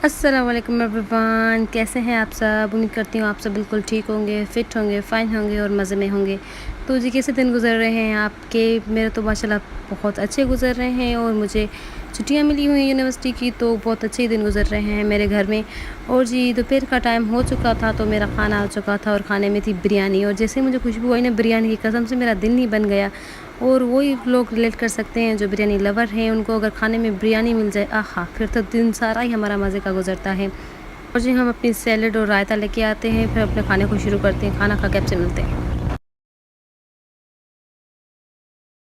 अस्सलाम वालेकुम एवरीवन, कैसे हैं आप सब। उम्मीद करती हूँ आप सब बिल्कुल ठीक होंगे, फ़िट होंगे, फ़ाइन होंगे और मज़े में होंगे। तो जी कैसे दिन गुज़र रहे हैं आपके। मेरे तो माशाल्लाह बहुत अच्छे गुज़र रहे हैं और मुझे छुट्टियाँ मिली हुई हैं यूनिवर्सिटी की, तो बहुत अच्छे दिन गुज़र रहे हैं मेरे घर में। और जी दोपहर का टाइम हो चुका था तो मेरा खाना आ चुका था और खाने में थी बिरयानी। और जैसे मुझे खुशबू आई ना बिरयानी की, कसम से मेरा दिन ही बन गया। और वही लोग रिलेट कर सकते हैं जो बिरयानी लवर हैं, उनको अगर खाने में बिरयानी मिल जाए, आहा, फिर तो दिन सारा ही हमारा मज़े का गुजरता है। और जी हम अपनी सैलेड और रायता लेके आते हैं, फिर अपने खाने को शुरू करते हैं। खाना खा के आपसे मिलते हैं।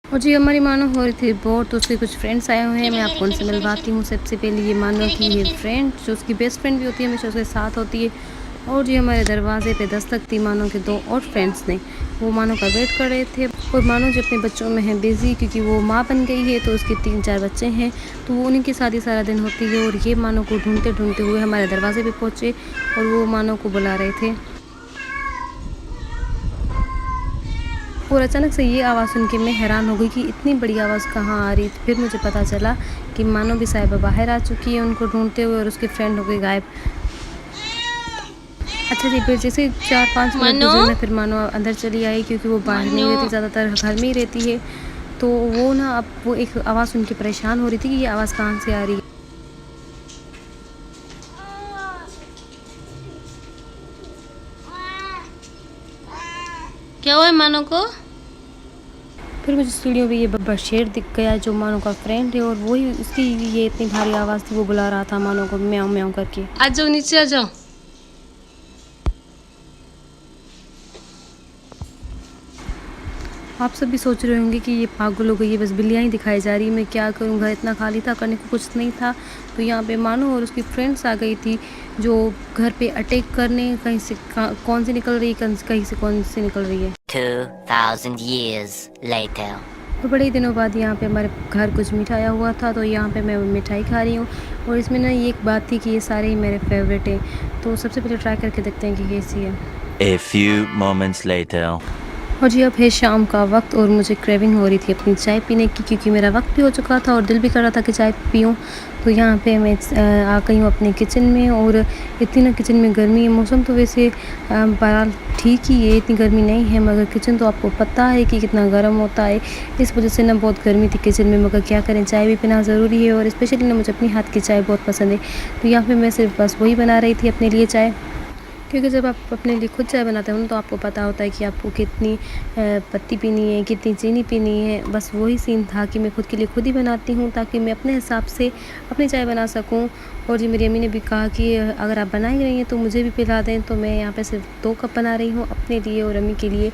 और जी हमारी मानो हो रही थी बोर, तो उसके कुछ फ्रेंड्स आए हुए हैं। मैं आपको उनसे मिलवाती हूँ। सबसे पहले ये मानो की ये फ्रेंड जो उसकी बेस्ट फ्रेंड भी होती है, हमेशा उसके साथ होती है। और जी हमारे दरवाजे पे दस्तक थी मानो के दो और फ्रेंड्स ने। वो मानो का वेट कर रहे थे। और मानो जो अपने बच्चों में है बिज़ी, क्योंकि वो माँ बन गई है, तो उसके 3-4 बच्चे हैं, तो वो उन्हीं के साथ ही सारा दिन होती है। और ये मानो को ढूंढते ढूंढते हुए हमारे दरवाजे पे पहुँचे और वो मानो को बुला रहे थे। और अचानक से ये आवाज़ सुन के मैं हैरान हो गई कि इतनी बड़ी आवाज़ कहाँ आ रही थी। फिर मुझे पता चला कि मानो भी साहिबा बाहर आ चुकी है उनको ढूंढते हुए, और उसके फ्रेंड हो गए गायब। अच्छा जी, फिर जैसे 4-5 मिनट मनु गुजरे ना, फिर मानो अंदर चली आई, क्योंकि वो बाहर नहीं मनु रहती, ज़्यादातर घर में ही रहती है। तो वो ना अब वो एक आवाज़ सुन के परेशान हो रही थी कि ये आवाज़ कहाँ से आ रही है। क्या हुआ है मनु को? फिर मुझे सीढ़ियों पे ये बब्बर शेर दिख गया जो मानो का फ्रेंड है, और वही उसकी ये इतनी भारी आवाज़ थी, वो बुला रहा था मानो को म्याऊं म्याऊं करके। आ जाओ, नीचे आ जाओ। आप सब भी सोच रहे होंगे कि ये पागल हो गई है, बस बिल्लियाँ ही दिखाई जा रही है, मैं क्या करूँ, घर इतना खाली था, करने को कुछ नहीं था। तो यहाँ पे मानो और उसकी फ्रेंड्स आ गई थी जो घर पे अटैक करने, कहीं से कौन सी निकल रही है, कहीं से कौन सी निकल रही है। 2000 years later. तो बड़े ही दिनों बाद यहाँ पे हमारे घर कुछ मिठाई आया हुआ था, तो यहाँ पे मैं मिठाई खा रही हूँ। और इसमें ना ये एक बात थी कि ये सारे ही मेरे फेवरेट हैं, तो सबसे पहले ट्राई करके देखते हैं कि कैसी है। A few moments later. और जी अब है शाम का वक्त और मुझे क्रेविंग हो रही थी अपनी चाय पीने की, क्योंकि मेरा वक्त भी हो चुका था और दिल भी कर रहा था कि चाय पीऊँ। तो यहाँ पे मैं आ गई हूँ अपने किचन में। और इतनी ना किचन में गर्मी है, मौसम तो वैसे बहरहाल ठीक ही है, इतनी गर्मी नहीं है, मगर किचन तो आपको पता है कि कितना गर्म होता है। इस वजह से ना बहुत गर्मी थी किचन में, मगर क्या करें, चाय भी पीना ज़रूरी है। और स्पेशली ना मुझे अपनी हाथ की चाय बहुत पसंद है। तो यहाँ पर मैं सिर्फ बस वही बना रही थी अपने लिए चाय, क्योंकि जब आप अपने लिए खुद चाय बनाते हो ना, तो आपको पता होता है कि आपको कितनी पत्ती पीनी है, कितनी चीनी पीनी है। बस वही सीन था कि मैं खुद के लिए खुद ही बनाती हूँ, ताकि मैं अपने हिसाब से अपनी चाय बना सकूँ। और जी मेरी अम्मी ने भी कहा कि अगर आप बना ही रही हैं तो मुझे भी पिला दें। तो मैं यहाँ पे सिर्फ 2 कप बना रही हूँ अपने लिए और अम्मी के लिए।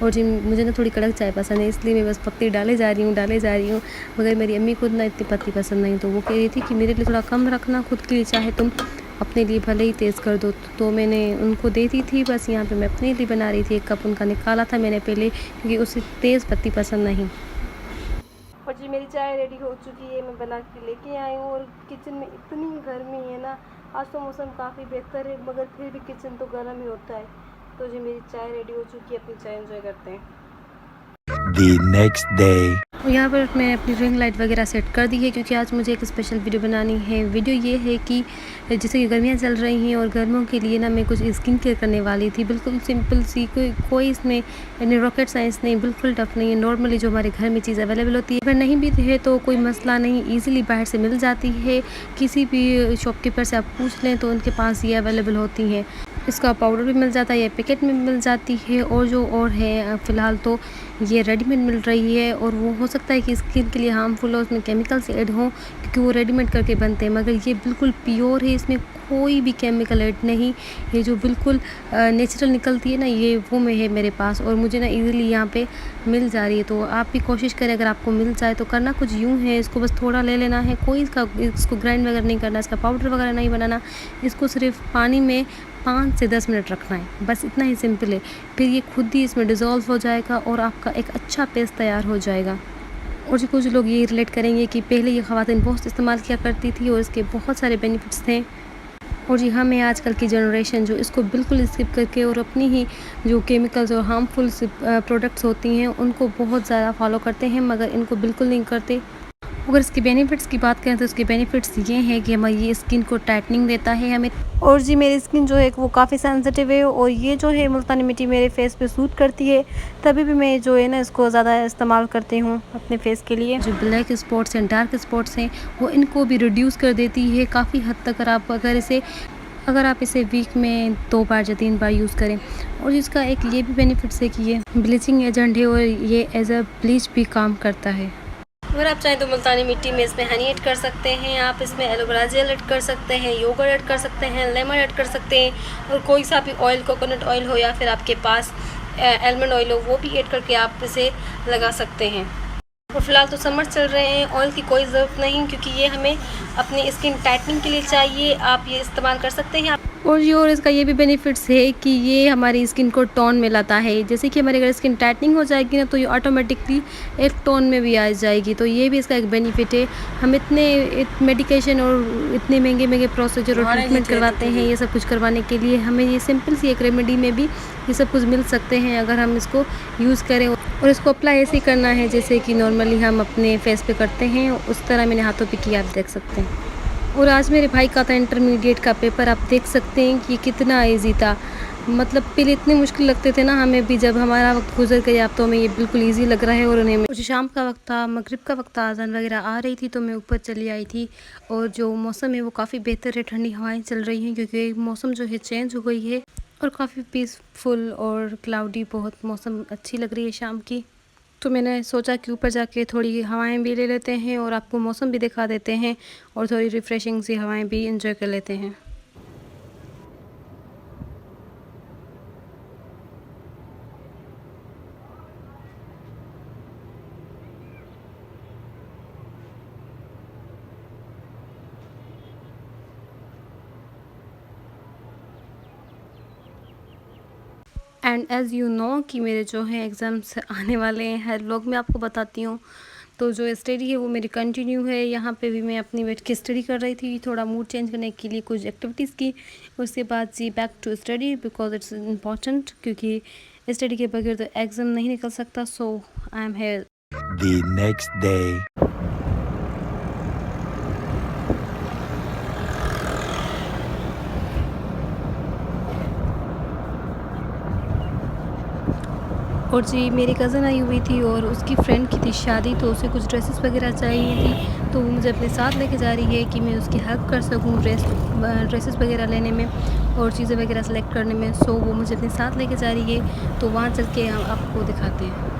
और जी मुझे ना थोड़ी कड़क चाय पसंद है, इसलिए मैं बस पत्ती डाले जा रही हूँ। मगर मेरी अम्मी खुद ना इतनी पत्ती पसंद नहीं, तो वो कह रही थी कि मेरे लिए थोड़ा कम रखना, खुद के लिए चाहे तुम अपने लिए भले ही तेज़ कर दो। तो मैंने उनको दे दी थी। बस यहाँ पे मैं अपने लिए बना रही थी। 1 कप उनका निकाला था मैंने पहले, क्योंकि उसे तेज़ पत्ती पसंद नहीं। और जी मेरी चाय रेडी हो चुकी है, मैं बना के लेके आई हूँ। और किचन में इतनी गर्मी है ना, आज तो मौसम काफ़ी बेहतर है, मगर फिर भी किचन तो गर्म ही होता है। तो जी मेरी चाय रेडी हो चुकी है, अपनी चाय एंजॉय करते हैं। The next day. और यहाँ पर मैंने अपनी रिंग लाइट वगैरह सेट कर दी है, क्योंकि आज मुझे एक स्पेशल वीडियो बनानी है। वीडियो ये है कि जैसे कि गर्मियाँ चल रही हैं और गर्मियों के लिए ना मैं कुछ स्किन केयर करने वाली थी, बिल्कुल सिंपल सी, कोई इसमें यानी रॉकेट साइंस नहीं, बिल्कुल टफ नहीं है। नॉर्मली जो हमारे घर में चीज़ अवेलेबल होती है, अगर नहीं भी है तो कोई मसला नहीं, ईजिली बाहर से मिल जाती है। किसी भी शॉपकीपर से आप पूछ लें तो उनके पास ये अवेलेबल होती हैं। इसका पाउडर भी मिल जाता है, ये पैकेट में मिल जाती है। और जो और है फ़िलहाल तो ये रेडीमेड मिल रही है, और वो हो सकता है कि स्किन के लिए हार्मफुल हो, उसमें केमिकल्स ऐड हों, क्योंकि वो रेडीमेड करके बनते हैं। मगर ये बिल्कुल प्योर है, इसमें कोई भी केमिकल ऐड नहीं। ये जो बिल्कुल नेचुरल निकलती है ना, ये वो में है मेरे पास, और मुझे ना इजीली यहाँ पे मिल जा रही है। तो आप भी कोशिश करें, अगर आपको मिल जाए तो। करना कुछ यूँ है, इसको बस थोड़ा ले लेना है, कोई इसको ग्राइंड वगैरह नहीं करना, इसका पाउडर वगैरह नहीं बनाना। इसको सिर्फ पानी में 5 से 10 मिनट रखना है, बस इतना ही सिंपल है। फिर ये खुद ही इसमें डिज़ोल्व हो जाएगा और आपका एक अच्छा पेस्ट तैयार हो जाएगा। और जी कुछ लोग ये रिलेट करेंगे कि पहले ये ख़वातीन बहुत इस्तेमाल किया करती थी और इसके बहुत सारे बेनिफिट्स थे। और जी हमें आजकल की जनरेशन जो इसको बिल्कुल स्किप करके और अपनी ही जो केमिकल्स और हार्मफुल प्रोडक्ट्स होती हैं उनको बहुत ज़्यादा फॉलो करते हैं, मगर इनको बिल्कुल नहीं करते। अगर इसके बेनिफिट्स की बात करें तो इसके बेनिफिट्स ये हैं कि हमारी ये स्किन को टाइटनिंग देता है हमें। और जी मेरी स्किन जो है वो काफ़ी सेंसिटिव है और ये जो है मुल्तानी मिट्टी मेरे फेस पे सूट करती है, तभी भी मैं जो है ना इसको ज़्यादा इस्तेमाल करती हूँ अपने फेस के लिए। जो ब्लैक स्पॉट्स हैं, डार्क स्पॉट्स हैं, वो इनको भी रिड्यूस कर देती है काफ़ी हद तक। अगर आप इसे वीक में 2 बार या 3 बार यूज़ करें। और इसका एक ये भी बेनिफिट्स है कि ये ब्लीचिंग एजेंट है और ये एज अ ब्लीच भी काम करता है। अगर आप चाहें तो मुल्तानी मिट्टी में इसमें हनी ऐड कर सकते हैं, आप इसमें एलोवेरा जेल ऐड कर सकते हैं, योगर्ट ऐड कर सकते हैं, लेमन ऐड कर सकते हैं और कोई सा भी ऑयल, कोकोनट ऑयल हो या फिर आपके पास आलमंड ऑयल हो, वो भी ऐड करके आप इसे लगा सकते हैं। और फिलहाल तो समर चल रहे हैं, ऑयल की कोई ज़रूरत नहीं क्योंकि ये हमें अपनी स्किन टाइटनिंग के लिए चाहिए, आप ये इस्तेमाल कर सकते हैं। और इसका ये भी बेनिफिट्स है कि ये हमारी स्किन को टोन में लाता है। जैसे कि हमारी अगर स्किन टाइटनिंग हो जाएगी ना तो ये ऑटोमेटिकली एक टोन में भी आ जाएगी, तो ये भी इसका एक बेनिफिट है। हम इतने मेडिकेशन और इतने महंगे प्रोसीजर और ट्रीटमेंट करवाते हैं, ये सब कुछ करवाने के लिए हमें ये सिंपल सी एक रेमेडी में भी ये सब कुछ मिल सकते हैं अगर हम इसको यूज़ करें। और इसको अप्लाई ऐसे ही करना है जैसे कि नॉर्मली हम अपने फेस पे करते हैं, उस तरह मैंने हाथों पे किया, आप देख सकते हैं। और आज मेरे भाई का था इंटरमीडिएट का पेपर, आप देख सकते हैं कि कितना इजी था। मतलब पहले इतने मुश्किल लगते थे ना हमें भी, जब हमारा वक्त गुजर गया अब तो हमें ये बिल्कुल इजी लग रहा है। और उन्हें मुझे शाम का वक्त था, मगरिब का वक्त था, अज़ान वगैरह आ रही थी तो मैं ऊपर चली आई थी। और जो मौसम है वो काफ़ी बेहतर है, ठंडी हवाएं चल रही हैं क्योंकि मौसम जो है चेंज हो गई है और काफ़ी पीसफुल और क्लाउडी बहुत मौसम अच्छी लग रही है शाम की। तो मैंने सोचा कि ऊपर जाके थोड़ी हवाएं भी ले लेते हैं और आपको मौसम भी दिखा देते हैं और थोड़ी रिफ़्रेशिंग सी हवाएं भी इंजॉय कर लेते हैं। एंड एज़ यू नो कि मेरे जो हैं एग्ज़ाम्स आने वाले हैं, हर व्लॉग में आपको बताती हूँ। तो जो स्टडी है वो मेरी कंटिन्यू है। यहाँ पे भी मैं अपनी बैठ के स्टडी कर रही थी, थोड़ा मूड चेंज करने के लिए कुछ एक्टिविटीज़ की। उसके बाद जी back to study because it's important, क्योंकि स्टडी के बगैर तो एग्ज़ाम नहीं निकल सकता। So I am here. The next day. और जी मेरी कज़न आई हुई थी और उसकी फ्रेंड की थी शादी, तो उसे कुछ ड्रेसेस वगैरह चाहिए थी, तो वो मुझे अपने साथ लेके जा रही है कि मैं उसकी हेल्प कर सकूं ड्रेसेस वगैरह लेने में और चीज़ें वगैरह सेलेक्ट करने में। सो वो मुझे अपने साथ लेके जा रही है, तो वहाँ चल के हम आपको दिखाते हैं।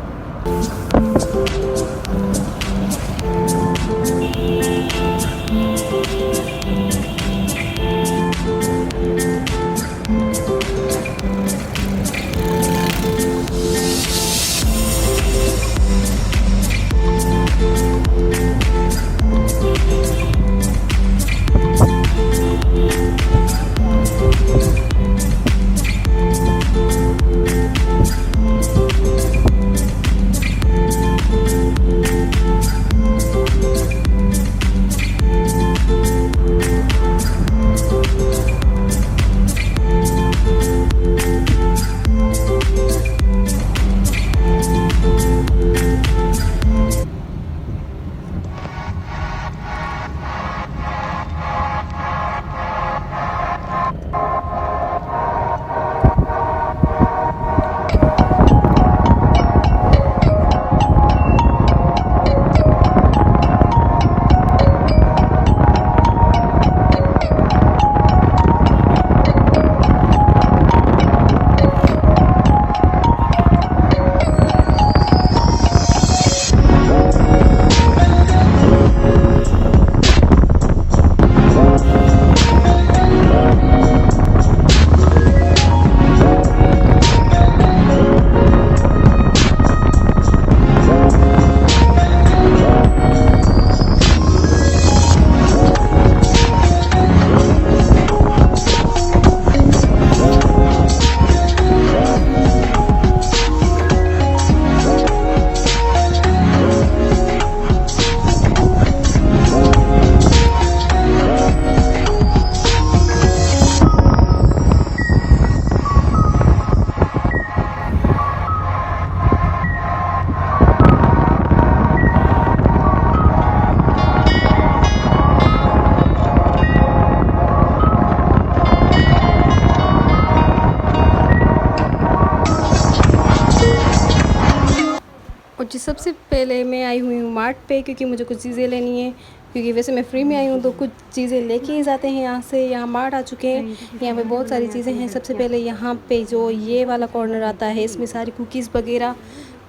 सबसे पहले मैं आई हुई हूँ मार्ट पे, क्योंकि मुझे कुछ चीज़ें लेनी है, क्योंकि वैसे मैं फ्री में आई हूँ तो कुछ चीज़ें लेके ही जाते हैं यहाँ से। यहाँ मार्ट आ चुके हैं, यहाँ पे बहुत सारी चीज़ें हैं। सबसे पहले यहाँ पे जो ये वाला कॉर्नर आता है, इसमें सारी कुकीज़ वगैरह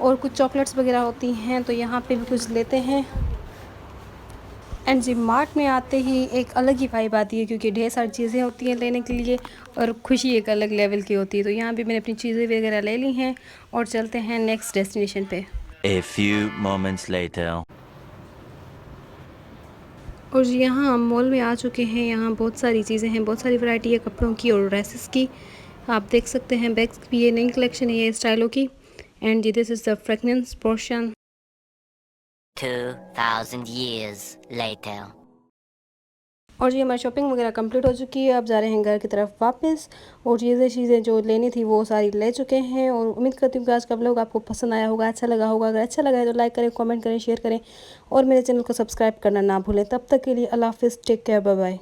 और कुछ चॉकलेट्स वगैरह होती हैं, तो यहाँ पे भी कुछ लेते हैं। एंड जी मार्ट में आते ही एक अलग ही वाइब आती है, क्योंकि ढेर सारी चीज़ें होती हैं लेने के लिए और खुशी एक अलग लेवल की होती है। तो यहाँ पे मैंने अपनी चीज़ें वगैरह ले ली हैं और चलते हैं नेक्स्ट डेस्टिनेशन पे। A few moments later. और जी यहाँ हम मॉल में आ चुके हैं। यहाँ बहुत सारी चीज़ें हैं, बहुत सारी वैरायटी है कपड़ों की और ड्रेसेस की। आप देख सकते हैं बैग्स भी, ये नई कलेक्शन है ये स्टाइलों की। एंड जी this is the fragrance portion. 2,000 years later. और जी हमारी शॉपिंग वगैरह कंप्लीट हो चुकी है। अब जा रहे हैं घर की तरफ वापस, और ये चीज़ें जो लेनी थी वो सारी ले चुके हैं। और उम्मीद करती हूँ कि आज का व्लॉग आपको पसंद आया होगा, अच्छा लगा होगा। अगर अच्छा लगा है तो लाइक करें, कमेंट करें, शेयर करें और मेरे चैनल को सब्सक्राइब करना ना भूलें। तब तक के लिए अल्लाह हाफिज़, टेक केयर, बाय बाय।